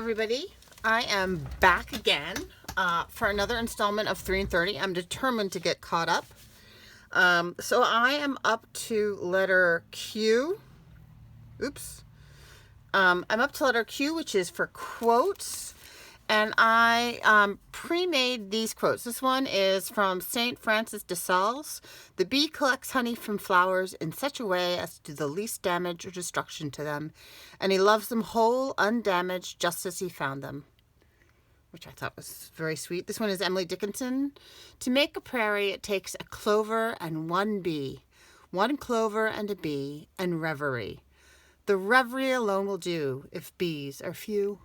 everybody. I am back again for another installment of 3 and 30. I'm determined to get caught up. So I am up to letter Q. Oops. I'm up to letter Q, which is for quotes. And I pre-made these quotes. This one is from St. Francis de Sales. The bee collects honey from flowers in such a way as to do the least damage or destruction to them, and he loves them whole, undamaged, just as he found them, which I thought was very sweet. This one is Emily Dickinson. To make a prairie, it takes a clover and one bee, one clover and a bee, and reverie. The reverie alone will do if bees are few.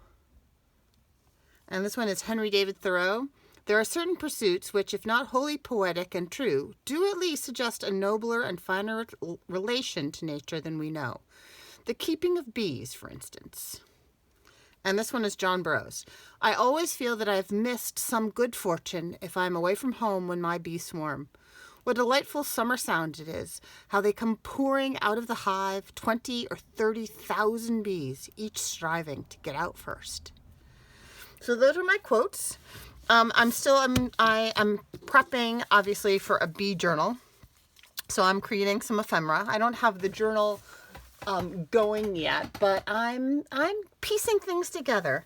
And this one is Henry David Thoreau. There are certain pursuits which, if not wholly poetic and true, do at least suggest a nobler and finer relation to nature than we know. The keeping of bees, for instance. And this one is John Burroughs. I always feel that I have missed some good fortune if I am away from home when my bees swarm. What a delightful summer sound it is, how they come pouring out of the hive, 20 or 30,000 bees, each striving to get out first. So those are my quotes. I am prepping, obviously, for a bee journal. So I'm creating some ephemera. I don't have the journal going yet, but I'm piecing things together.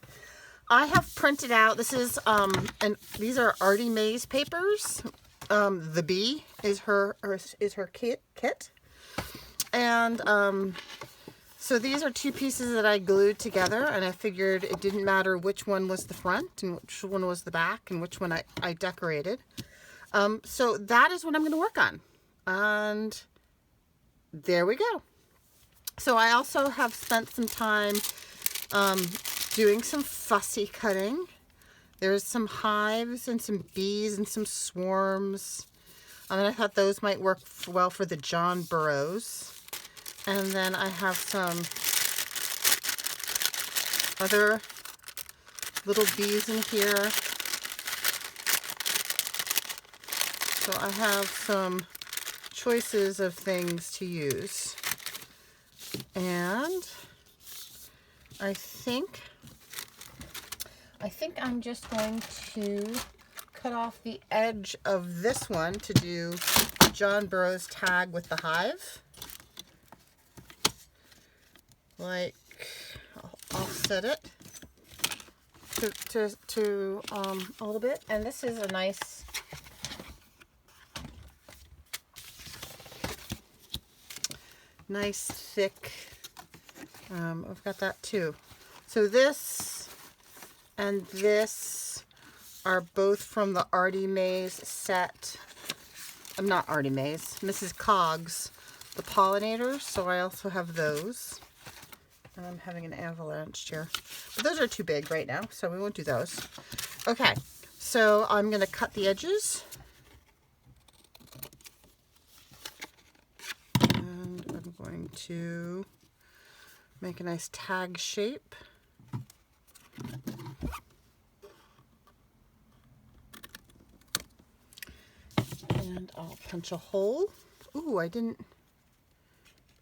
I have printed out, this is, and these are Artie Mae's papers. The bee is her kit. And, so these are two pieces that I glued together, and I figured it didn't matter which one was the front and which one was the back and which one I decorated. So that is what I'm going to work on. And there we go. So I also have spent some time doing some fussy cutting. There's some hives and some bees and some swarms. And I thought those might work well for the John Burroughs. And then I have some other little bees in here. So I have some choices of things to use. And I think I'm just going to cut off the edge of this one to do John Burroughs tag with the hive. Like, I'll offset it to a little bit. And this is a nice thick, I've got that too. So this and this are both from the Artie Mae's set. Not Artie Mae's, Mrs. Coggs, the pollinators. So I also have those. I'm having an avalanche here. But those are too big right now, so we won't do those. Okay, so I'm going to cut the edges. And I'm going to make a nice tag shape. And I'll punch a hole. Ooh, I didn't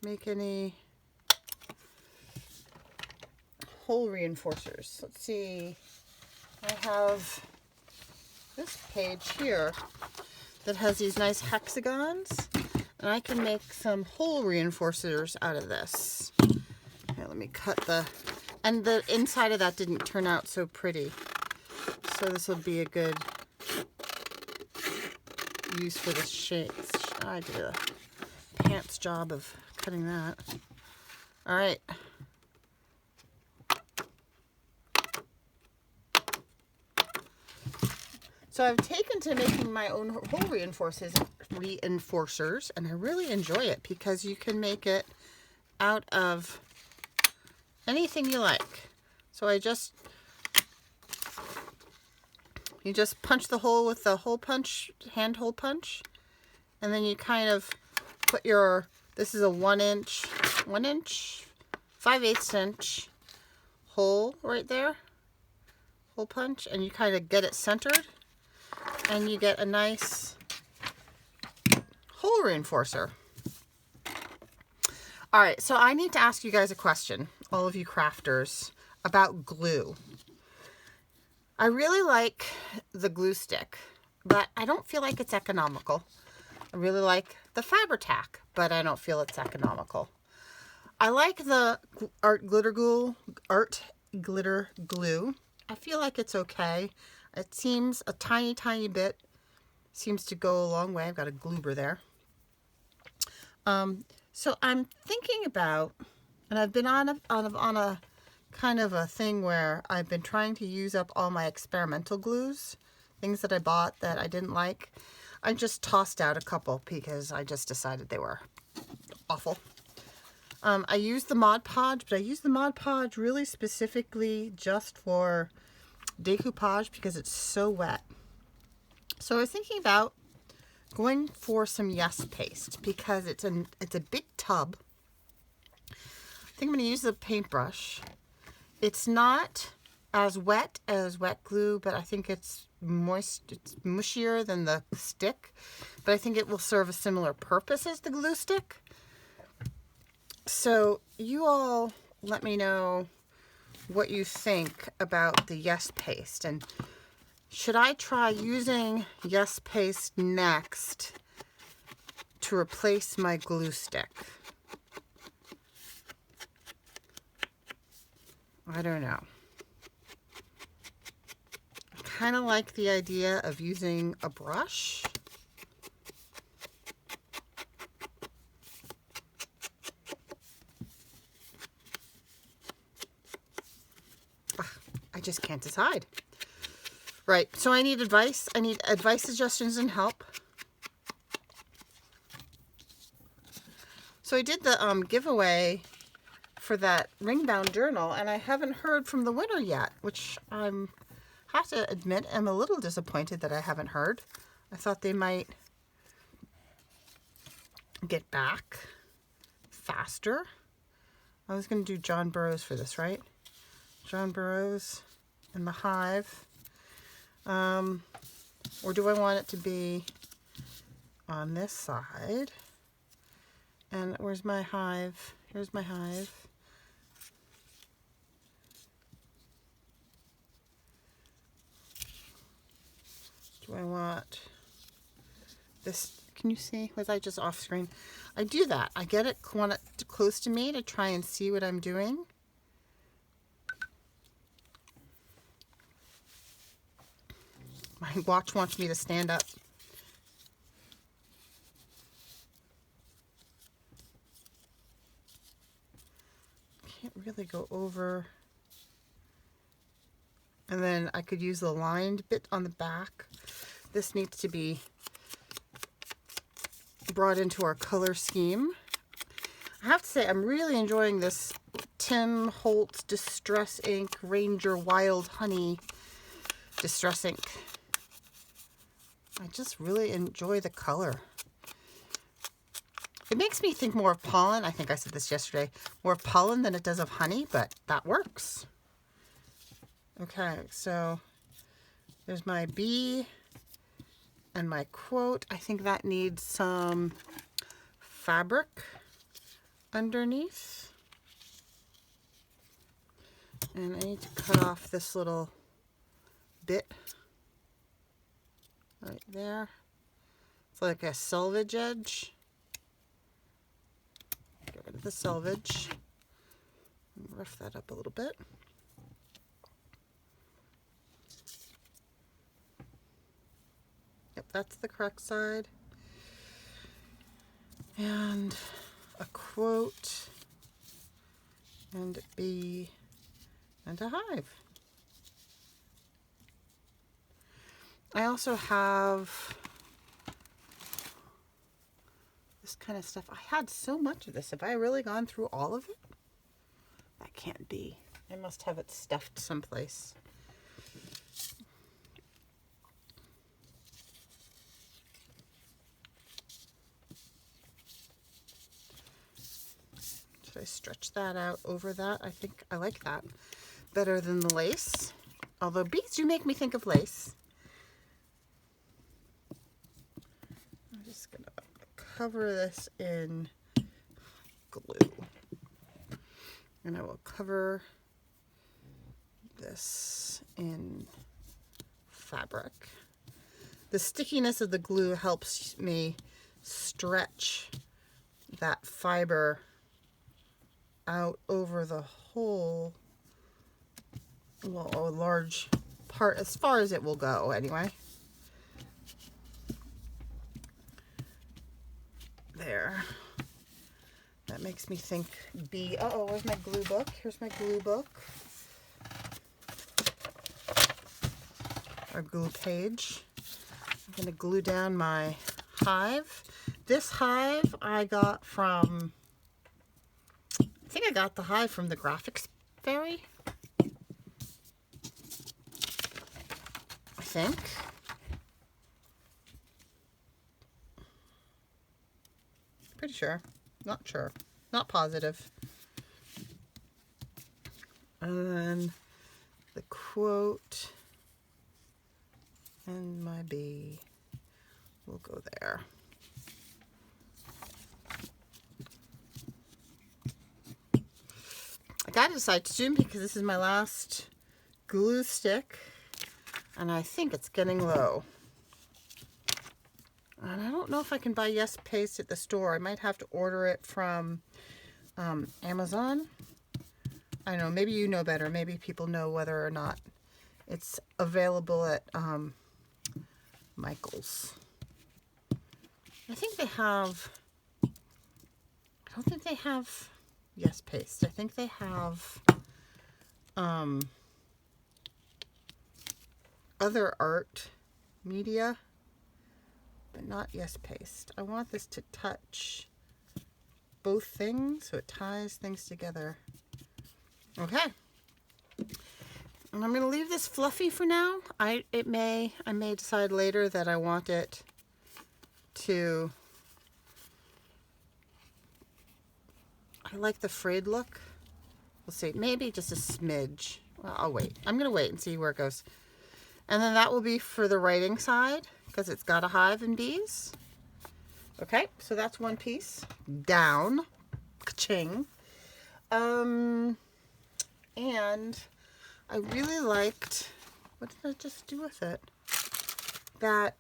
make any hole reinforcers. Let's see. I have this page here that has these nice hexagons, and I can make some hole reinforcers out of this. Okay, let me cut and the inside of that didn't turn out so pretty. So this will be a good use for this shape. I did a pants job of cutting that. All right. So I've taken to making my own hole reinforcers, and I really enjoy it because you can make it out of anything you like. So you just punch the hole with the hole punch, hand hole punch, and then you kind of put this is a 1 inch, 5/8 inch hole right there, hole punch, and you kind of get it centered. And you get a nice hole reinforcer. All right, so I need to ask you guys a question, all of you crafters. about glue. I really like the glue stick, but I don't feel like it's economical. I really like the Fabri-Tac, but I don't feel it's economical. I like the Art Glitter Glue. I feel like it's okay. It seems a tiny, tiny bit. Seems to go a long way. I've got a Gloober there. So I'm thinking about, and I've been on a kind of a thing where I've been trying to use up all my experimental glues, things that I bought that I didn't like. I just tossed out a couple because I just decided they were awful. I used the Mod Podge, but I used the Mod Podge really specifically just for decoupage because it's so wet. So I was thinking about going for some Yes paste because it's a big tub. I think I'm going to use the paintbrush. It's not as wet as wet glue, but I think it's moist. It's mushier than the stick, but I think it will serve a similar purpose as the glue stick. So you all let me know what you think about the Yes paste, and should I try using Yes paste next to replace my glue stick? I don't know. I kind of like the idea of using a brush. I just can't decide. Right, so I need advice. I need advice, suggestions, and help. So I did the giveaway for that ring-bound journal, and I haven't heard from the winner yet, which I'm have to admit I'm a little disappointed that I haven't heard. I thought they might get back faster. I was going to do John Burroughs for this, right? John Burroughs and the Hive. Or do I want it to be on this side? And where's my hive? Here's my hive. Do I want this? Can you see? Was I just off screen? I do that. I get it, want it close to me to try and see what I'm doing. My watch wants me to stand up. Can't really go over. And then I could use the lined bit on the back. This needs to be brought into our color scheme. I have to say I'm really enjoying this Tim Holtz Distress Ink Ranger Wild Honey Distress Ink. I just really enjoy the color. It makes me think more of pollen. I think I said this yesterday. More of pollen than it does of honey, but that works. Okay, so there's my bee and my quote. I think that needs some fabric underneath. And I need to cut off this little bit right there. It's like a selvage edge. Get rid of the selvage. Rough that up a little bit. Yep, that's the correct side. And a quote and bee and a hive. I also have this kind of stuff. I had so much of this. Have I really gone through all of it? That can't be. I must have it stuffed someplace. Should I stretch that out over that? I think I like that better than the lace. Although beads do make me think of lace. I'm just going to cover this in glue. And I will cover this in fabric. The stickiness of the glue helps me stretch that fiber out over the whole, well, a large part, as far as it will go anyway. There. That makes me think bee. Uh-oh, where's my glue book? Here's my glue book. Our glue page. I'm going to glue down my hive. This hive I got from, I think I got the hive from the Graphics Fairy. I think. Pretty sure. Not sure. Not positive. And then the quote and my bee will go there. I gotta decide soon because this is my last glue stick and I think it's getting low. And I don't know if I can buy Yes Paste at the store. I might have to order it from Amazon. I don't know, maybe you know better. Maybe people know whether or not it's available at Michael's. I think they have, I don't think they have Yes Paste. I think they have other art media, but not Yes Paste. I want this to touch both things so it ties things together. Okay. And I'm going to leave this fluffy for now. I may decide later that I want it to, I like the frayed look. We'll see. Maybe just a smidge. Well, I'll wait. I'm going to wait and see where it goes. And then that will be for the writing side because it's got a hive and bees. Okay, so that's one piece down. Ka-ching. And I really liked, what did I just do with it? That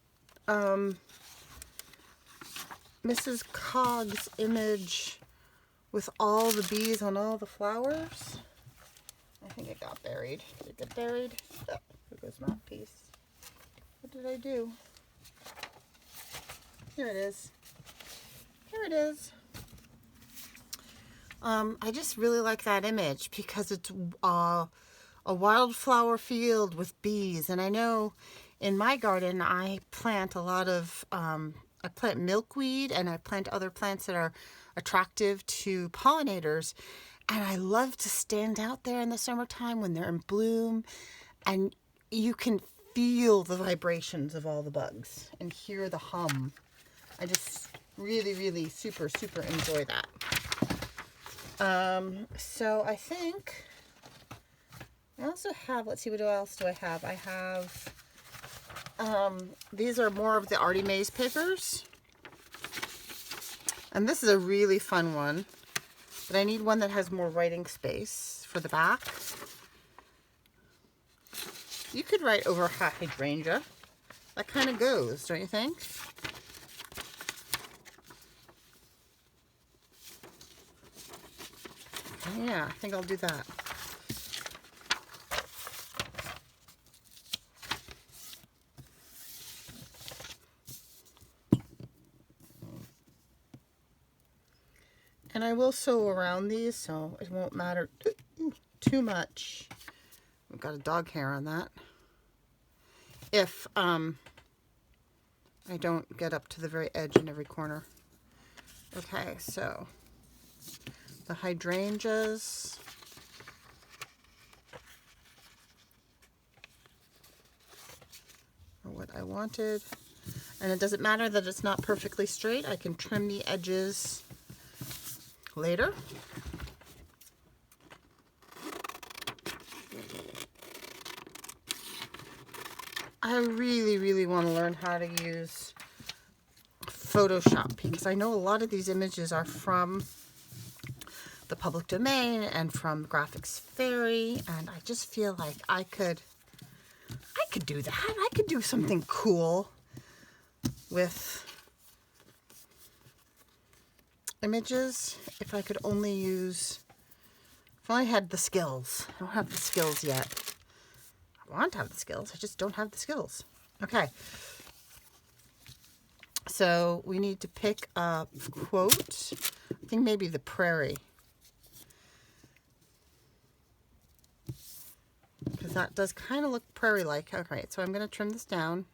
Mrs. Cog's image with all the bees on all the flowers. I think it got buried. Did it get buried? Oh, there goes my piece. What did I do? Here it is. Here it is. I just really like that image because it's a wildflower field with bees. And I know in my garden I plant a lot of, I plant milkweed and I plant other plants that are attractive to pollinators. And I love to stand out there in the summertime when they're in bloom and you can feel the vibrations of all the bugs and hear the hum. I just really super enjoy that. So I think I also have, let's see, what else do I have? I have, these are more of the Artie Mays papers. And this is a really fun one, but I need one that has more writing space for the back. You could write over hydrangea. That kind of goes, don't you think? Yeah, I think I'll do that. And I will sew around these so it won't matter too much. I've got a dog hair on that. If I don't get up to the very edge in every corner. Okay, so the hydrangeas. Are what I wanted. And it doesn't matter that it's not perfectly straight. I can trim the edges later. I really want to learn how to use Photoshop because I know a lot of these images are from the Public Domain and from Graphics Fairy, and I just feel like I could do that. I could do something cool with images if I could only use, if I only had the skills. I don't have the skills yet. I want to have the skills, I just don't have the skills. Okay. So we need to pick a quote. I think maybe the prairie. Because that does kind of look prairie-like. Okay, so I'm going to trim this down.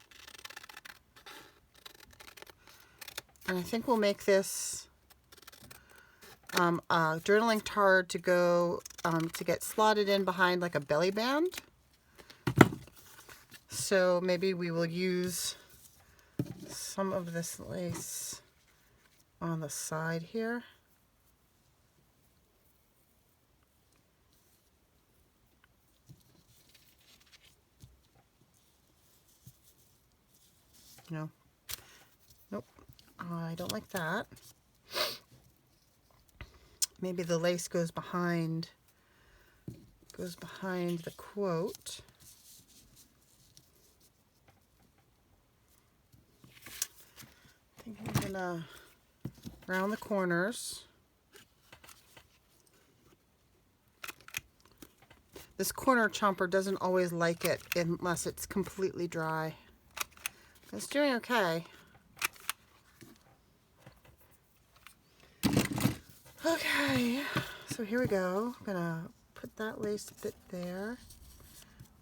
And I think we'll make this a journaling card to go, to get slotted in behind like a belly band. So maybe we will use some of this lace on the side here. No. Nope. I don't like that. Maybe the lace goes behind the quote. I think I'm gonna round the corners. This corner chomper doesn't always like it unless it's completely dry. It's doing okay. Okay, so here we go. I'm gonna put that lace bit there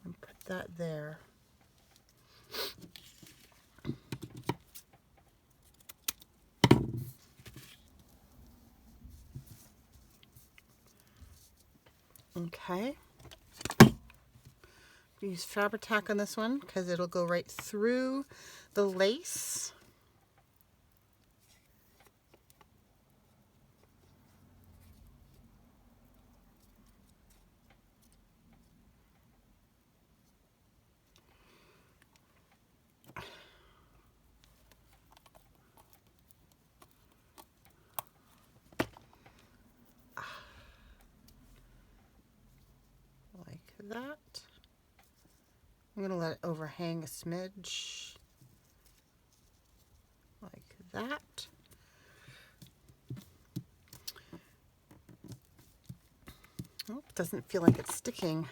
and put that there. Okay. Use Fabri-Tac on this one because it'll go right through the lace. Like that. I'm going to let it overhang a smidge, like that. Oh, it doesn't feel like it's sticking.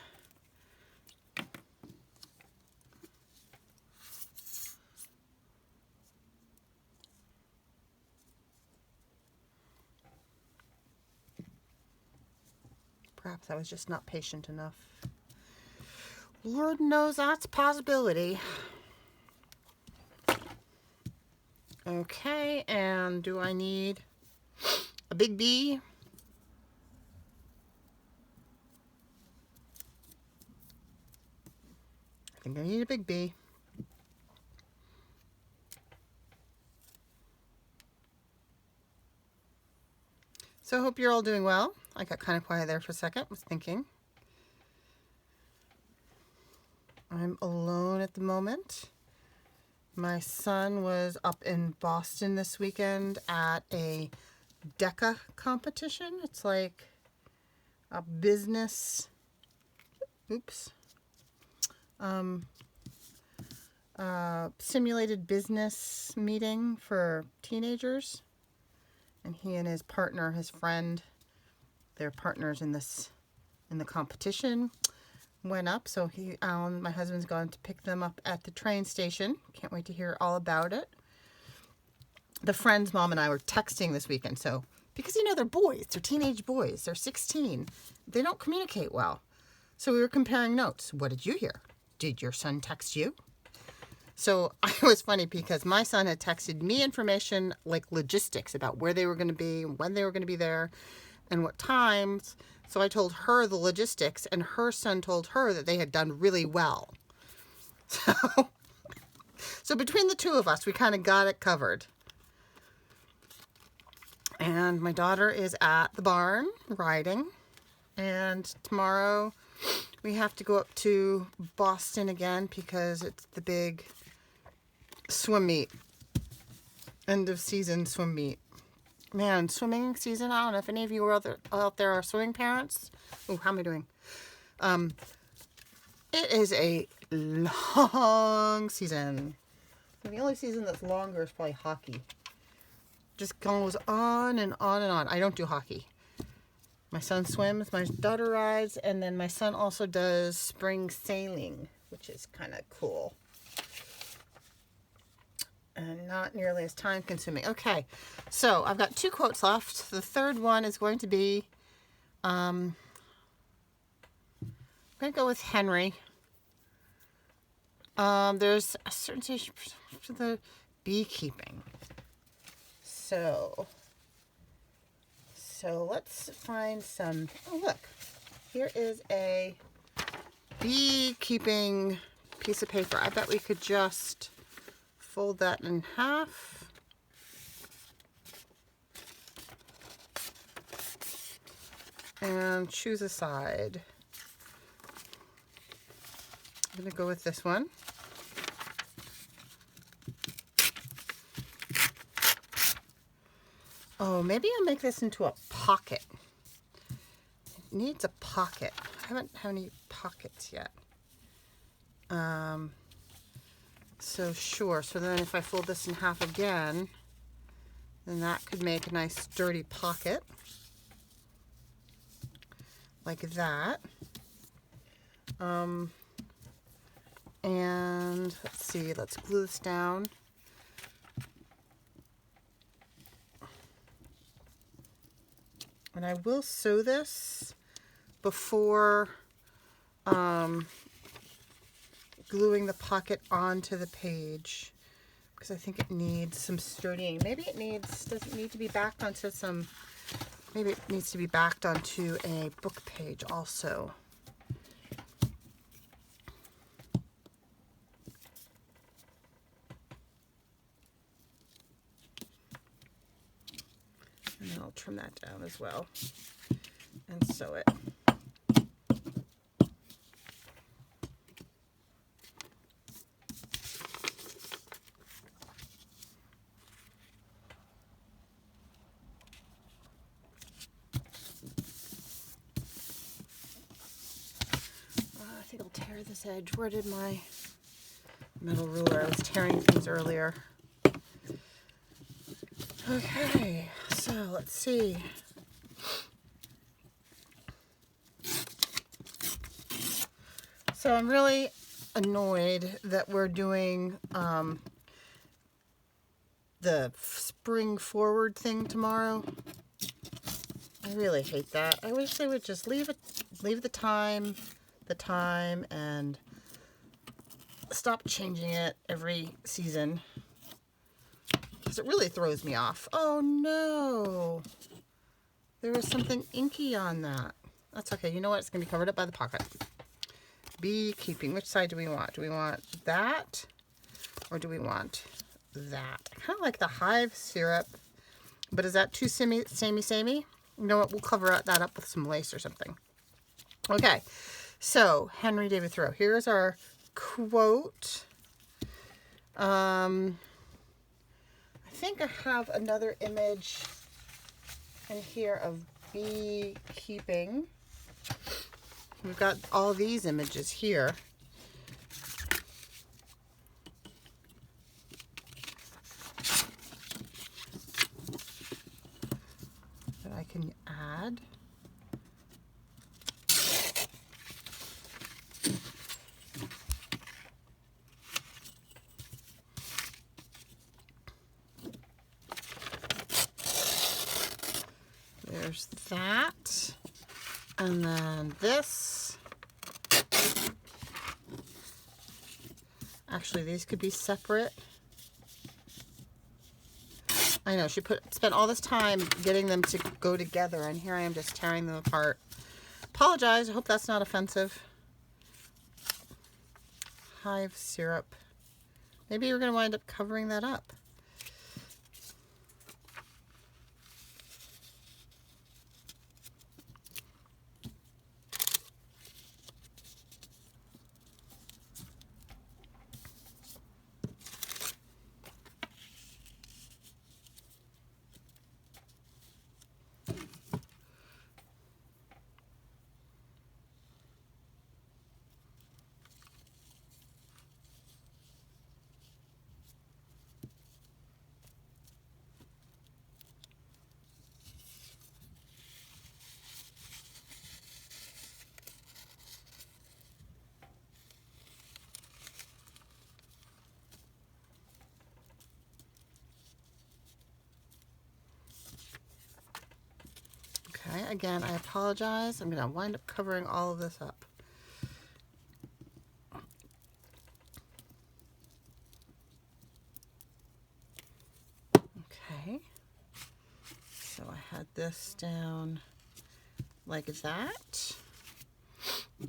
Perhaps I was just not patient enough. Lord knows that's a possibility. Okay, and do I need a big B? I think I need a big B. So I hope you're all doing well. I got kind of quiet there for a second, was thinking. I'm alone at the moment. My son was up in Boston this weekend at a DECA competition. It's like a business, simulated business meeting for teenagers. And he and his partner, his friend, they're partners in the competition. Went up, so my husband's gone to pick them up at the train station. Can't wait to hear all about it. The friend's mom and I were texting this weekend, so because they're boys, they're teenage boys, they're 16, they don't communicate well. So we were comparing notes. What did you hear? Did your son text you? So it was funny because my son had texted me information like logistics about where they were going to be, when they were going to be there, and what times. So I told her the logistics, and her son told her that they had done really well. So between the two of us, we kind of got it covered. And my daughter is at the barn riding. And tomorrow we have to go up to Boston again because it's the big swim meet. End of season swim meet. Man, swimming season. I don't know if any of you out there are swimming parents. Oh, how am I doing? It is a long season. The only season that's longer is probably hockey. Just goes on and on and on. I don't do hockey. My son swims, my daughter rides, and then my son also does spring sailing, which is kind of cool. And not nearly as time consuming. Okay, so I've got 2 quotes left. The third one is going to be, I'm going to go with Henry. There's a certain stage for the beekeeping. So let's find some, oh look, here is a beekeeping piece of paper. I bet we could just fold that in half. And choose a side. I'm going to go with this one. Oh, maybe I'll make this into a pocket. It needs a pocket. I haven't had any pockets yet. So sure. So then if I fold this in half again, then that could make a nice sturdy pocket. Like that. And let's see, let's glue this down. And I will sew this before gluing the pocket onto the page, because I think it needs some sturdying. Maybe it doesn't need to be backed onto maybe it needs to be backed onto a book page also. And then I'll trim that down as well and sew it. I think I'll tear this edge. Where did my metal ruler? I was tearing things earlier. Okay, so let's see. So I'm really annoyed that we're doing the spring forward thing tomorrow. I really hate that. I wish they would just leave the time, and stop changing it every season. Because it really throws me off. Oh no! There was something inky on that. That's okay. You know what? It's going to be covered up by the pocket. Beekeeping. Which side do we want? Do we want that? Or do we want that? I kind of like the hive syrup. But is that too samey? You know what? We'll cover that up with some lace or something. Okay. So, Henry David Thoreau. Here's our quote. I think I have another image in here of beekeeping. We've got all these images here. That I can add. There's that. And then this. Actually, these could be separate. I know, she spent all this time getting them to go together, and here I am just tearing them apart. Apologize, I hope that's not offensive. Hive syrup. Maybe you're going to wind up covering that up. again, I apologize. I'm going to wind up covering all of this up. Okay. So I had this down like that.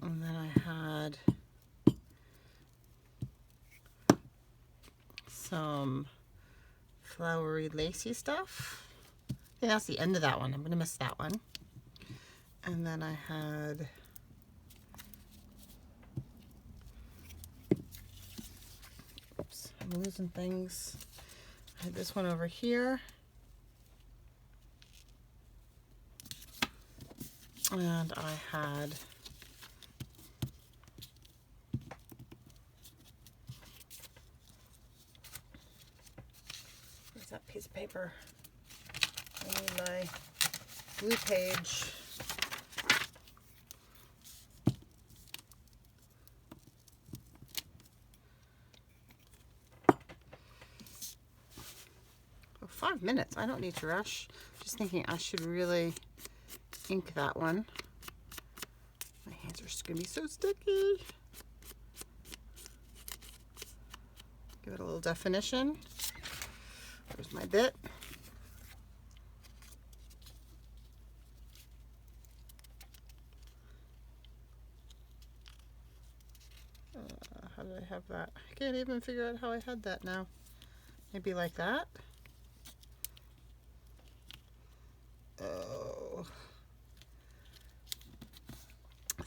And then I had some flowery lacy stuff. I think that's the end of that one. I'm going to miss that one. And then I had oops, I'm losing things. I had this one over here. And I had where's that piece of paper? I need my blue page. Oh, 5 minutes. I don't need to rush. Just thinking I should really ink that one. My hands are going to be so sticky. Give it a little definition. There's my bit. How did I have that? I can't even figure out how I had that now. Maybe like that. Oh.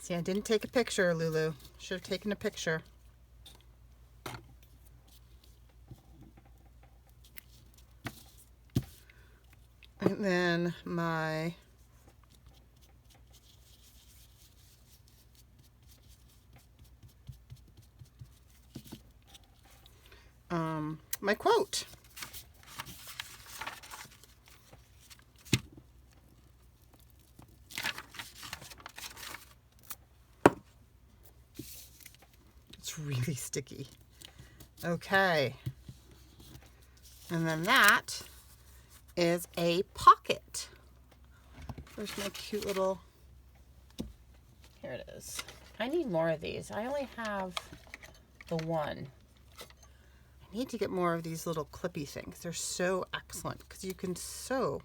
See, I didn't take a picture, Lulu. Should have taken a picture. And then my my quote. It's really sticky. Okay. And then that is a pocket. Where's my cute little, here it is. I need more of these. I only have the one. I need to get more of these little clippy things. They're so excellent because you can sew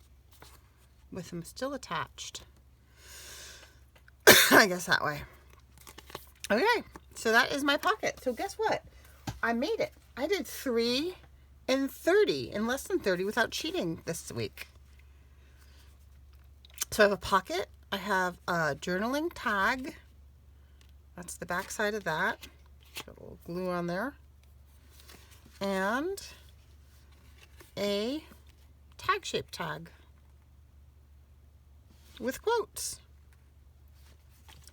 with them still attached. I guess that way. Okay, so that is my pocket. So guess what? I made it. I did 3 in 30, in less than 30 without cheating this week. So I have a pocket. I have a journaling tag. That's the back side of that. Got a little glue on there. And a tag shape tag with quotes.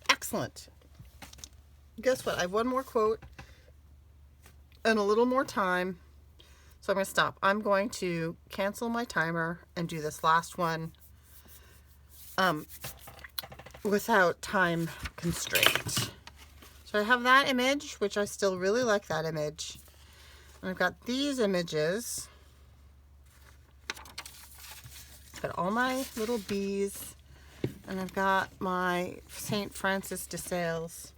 Excellent. Guess what? I have one more quote and a little more time. So I'm going to stop. I'm going to cancel my timer and do this last one without time constraint. So I have that image, which I still really like that image. And I've got these images. I've got all my little bees. And I've got my St. Francis de Sales.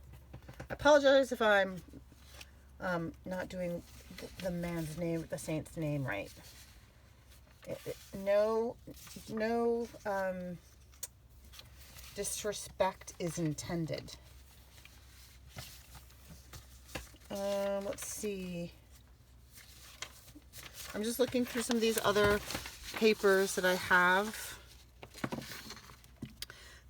I apologize if I'm not doing the man's name, the saint's name right. No disrespect is intended. Let's see. I'm just looking through some of these other papers that I have.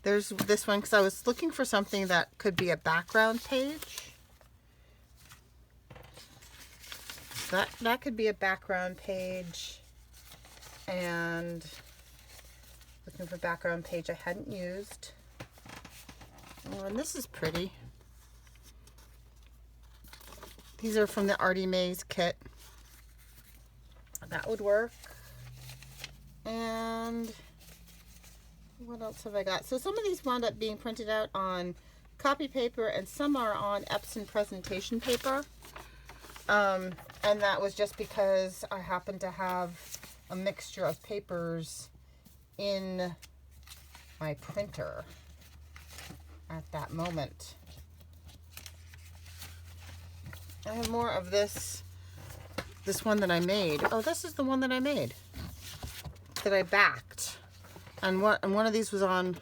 There's this one because I was looking for something that could be a background page. That could be a background page. And looking for background page I hadn't used. Oh, and this is pretty. These are from the Artie Mays kit. That would work. And what else have I got? So some of these wound up being printed out on copy paper and some are on Epson presentation paper. And that was just because I happen to have a mixture of papers in my printer at that moment. I have more of this one that I made. Oh, this is the one that I made, that I backed. And one of these was on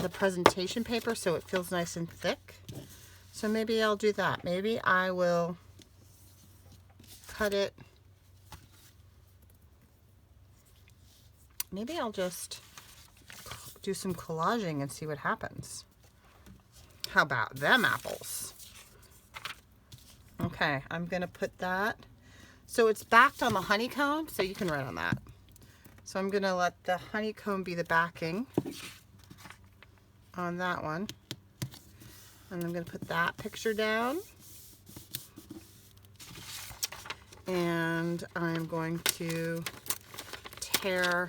the presentation paper, so it feels nice and thick. So maybe I'll do that. Maybe I will cut it. Maybe I'll just do some collaging and see what happens. How about them apples? Okay, I'm gonna put that. So it's backed on the honeycomb, so you can write on that. So I'm gonna let the honeycomb be the backing on that one. And I'm gonna put that picture down. And I'm going to tear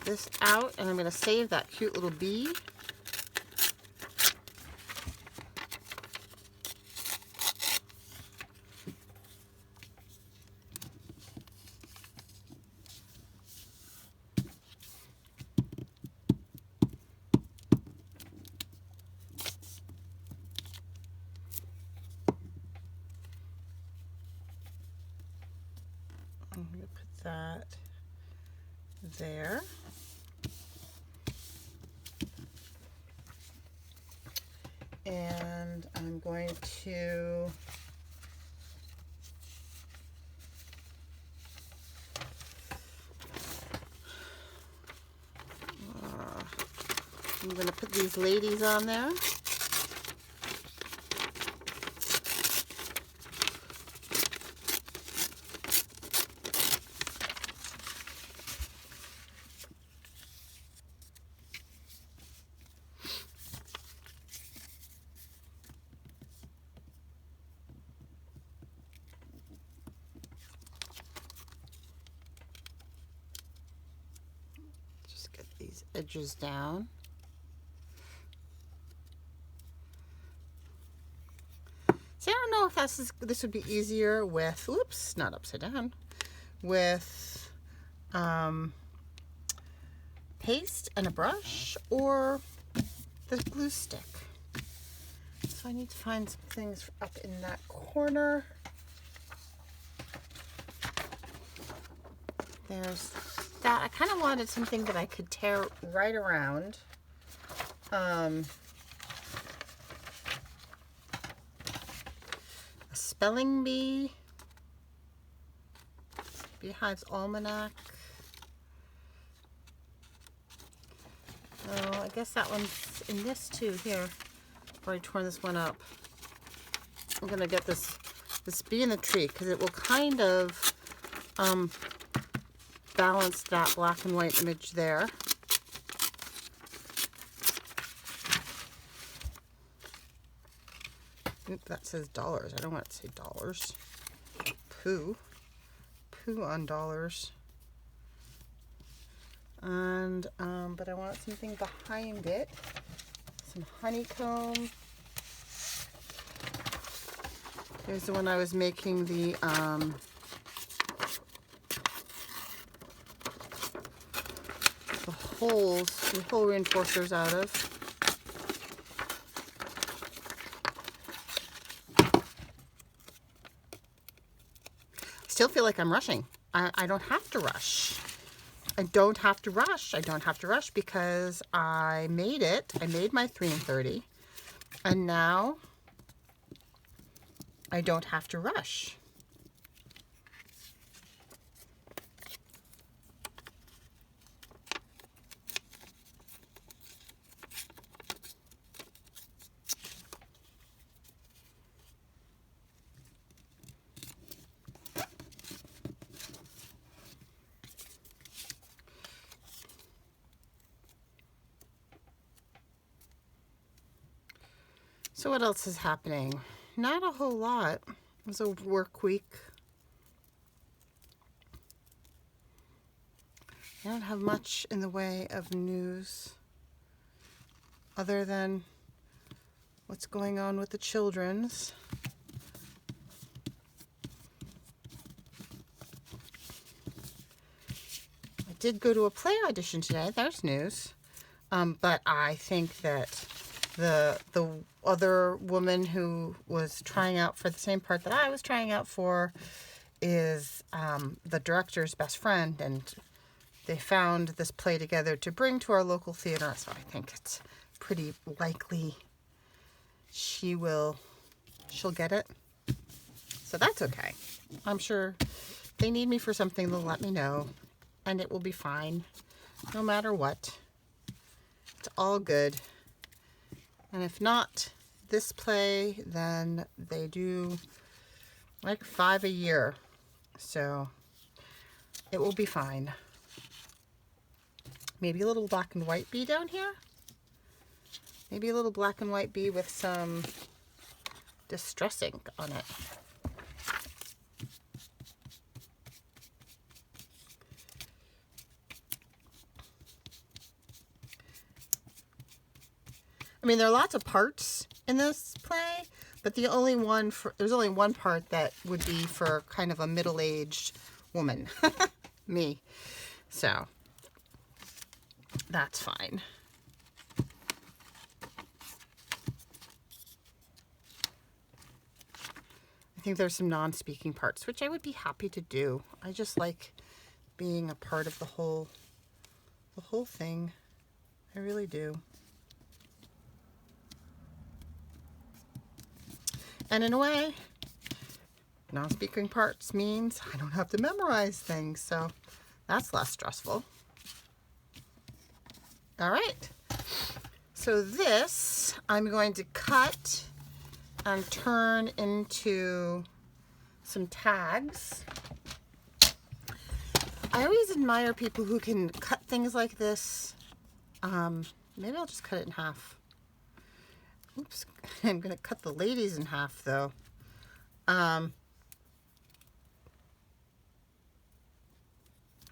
this out, and I'm gonna save that cute little bee. I'm going to put that there. And I'm going to put these ladies on there. Just get these edges down. See, I don't know if this would be easier with, oops, not upside down, with paste and a brush, or the glue stick. So I need to find some things up in that corner. There's that. I kind of wanted something that I could tear right around. A spelling bee. Beehive's Almanac. Oh, I guess that one's in this too. Here, I've already torn this one up. I'm gonna get this bee in the tree because it will kind of balance that black and white image there. Oop, that says dollars. I don't want it to say dollars. Poo on dollars. And but I want something behind it. Some honeycomb. Here's the one I was making the holes, the hole reinforcers out of. Still feel like I'm rushing. I don't have to rush. I don't have to rush. I don't have to rush because I made it. I made my 3 and 30. And now I don't have to rush. So what else is happening? Not a whole lot. It was a work week. I don't have much in the way of news other than what's going on with the children's. did go to a play audition today. There's news. But I think that the other woman who was trying out for the same part that I was trying out for is the director's best friend, and they found this play together to bring to our local theater. So I think it's pretty likely she'll get it. So that's okay. I'm sure if they need me for something, they'll let me know, and it will be fine, no matter what. It's all good. And if not this play, then they do like 5 a year. So it will be fine. Maybe a little black and white bee down here. Maybe a little black and white bee with some distress ink on it. I mean, there are lots of parts in this play, but there's only one part that would be for kind of a middle-aged woman. Me. So that's fine. I think there's some non-speaking parts, which I would be happy to do. I just like being a part of the whole thing. I really do. And in a way, non-speaking parts means I don't have to memorize things, so that's less stressful. All right. So this I'm going to cut and turn into some tags. I always admire people who can cut things like this. Maybe I'll just cut it in half. Oops, I'm going to cut the ladies in half though.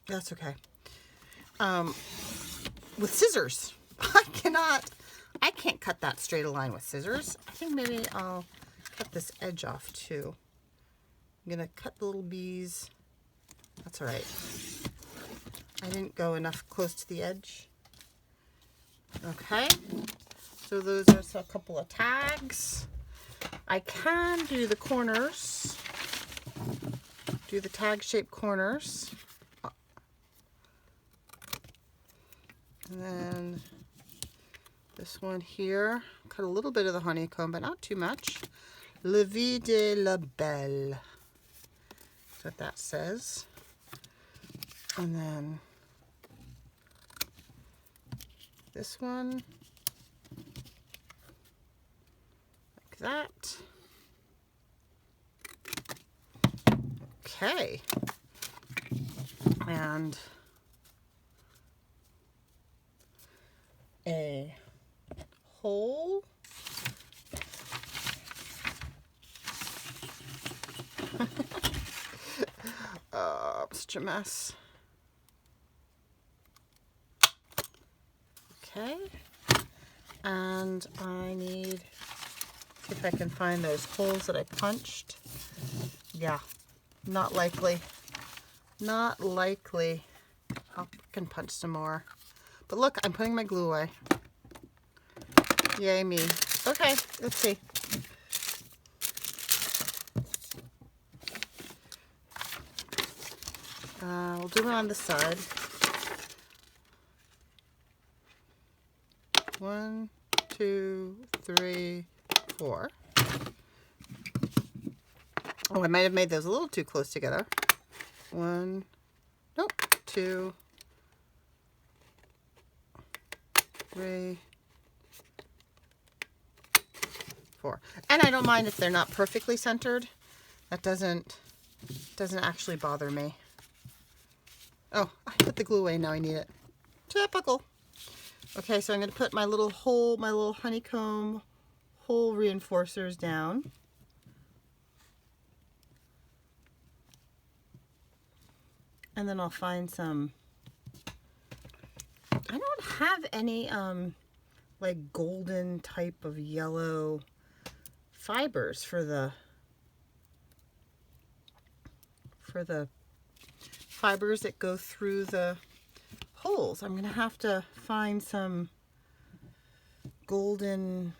That's okay. With scissors. I can't cut that straight a line with scissors. I think maybe I'll cut this edge off too. I'm going to cut the little bees. That's all right. I didn't go enough close to the edge. Okay. So those are a couple of tags. I can do the corners, do the tag shaped corners. And then this one here, cut a little bit of the honeycomb, but not too much. La vie de la belle. That's what that says. And then this one. That. Okay. And a hole. Such a mess. Okay. And I need, see if I can find those holes that I punched. Yeah, not likely. Not likely. I can punch some more. But look, I'm putting my glue away. Yay me. Okay, let's see. We'll do it on the side. 1, 2, 3, 4. Oh, I might have made those a little too close together. 1, nope, 2, 3, 4. And I don't mind if they're not perfectly centered. That doesn't actually bother me. Oh, I put the glue away, now I need it. Typical. Okay, so I'm going to put my little hole, my little honeycomb hole reinforcers down. And then I'll find some, I don't have any like golden type of yellow fibers for the fibers that go through the holes. I'm gonna have to find some golden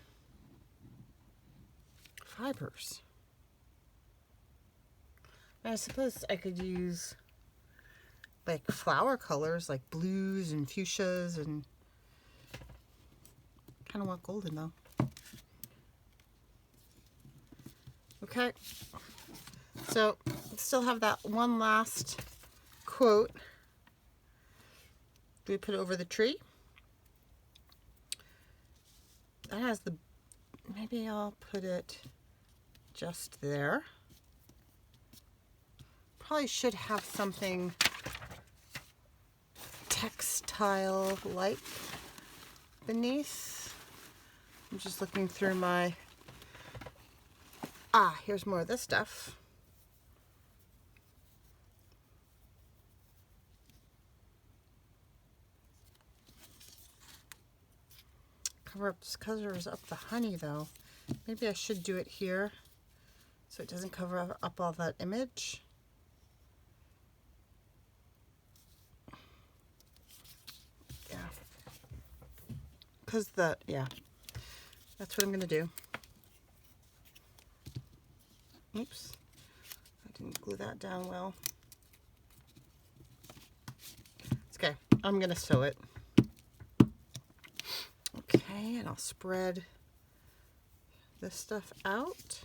fibers. I suppose I could use like flower colors like blues and fuchsias, and kind of want golden though. Okay, so still have that one last quote. Do we put it over the tree? That has the, maybe I'll put it just there. Probably should have something textile like beneath. I'm just looking through my, here's more of this stuff. Covers up the honey though. Maybe I should do it here so it doesn't cover up all that image. Yeah. Because that's what I'm gonna do. Oops, I didn't glue that down well. It's okay, I'm gonna sew it. Okay, and I'll spread this stuff out.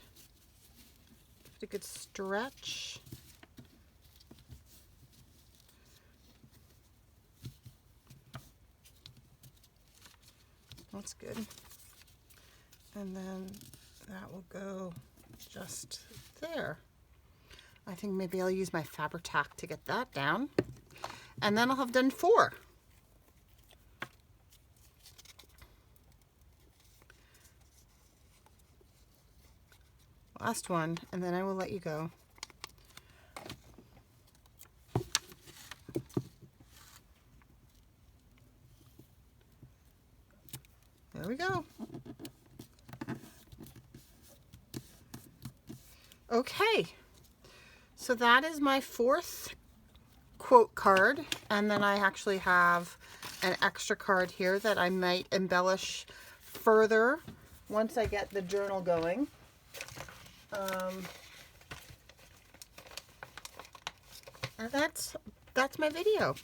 Give it a good stretch. That's good. And then that will go just there. I think maybe I'll use my Fabri-Tac to get that down. And then I'll have done 4. Last one, and then I will let you go. There we go. Okay, so that is my 4th quote card, and then I actually have an extra card here that I might embellish further once I get the journal going. And that's my video.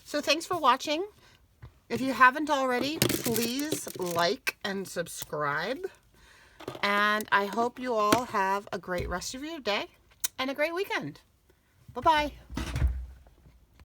So thanks for watching. If you haven't already, please like and subscribe. And I hope you all have a great rest of your day and a great weekend. Bye-bye.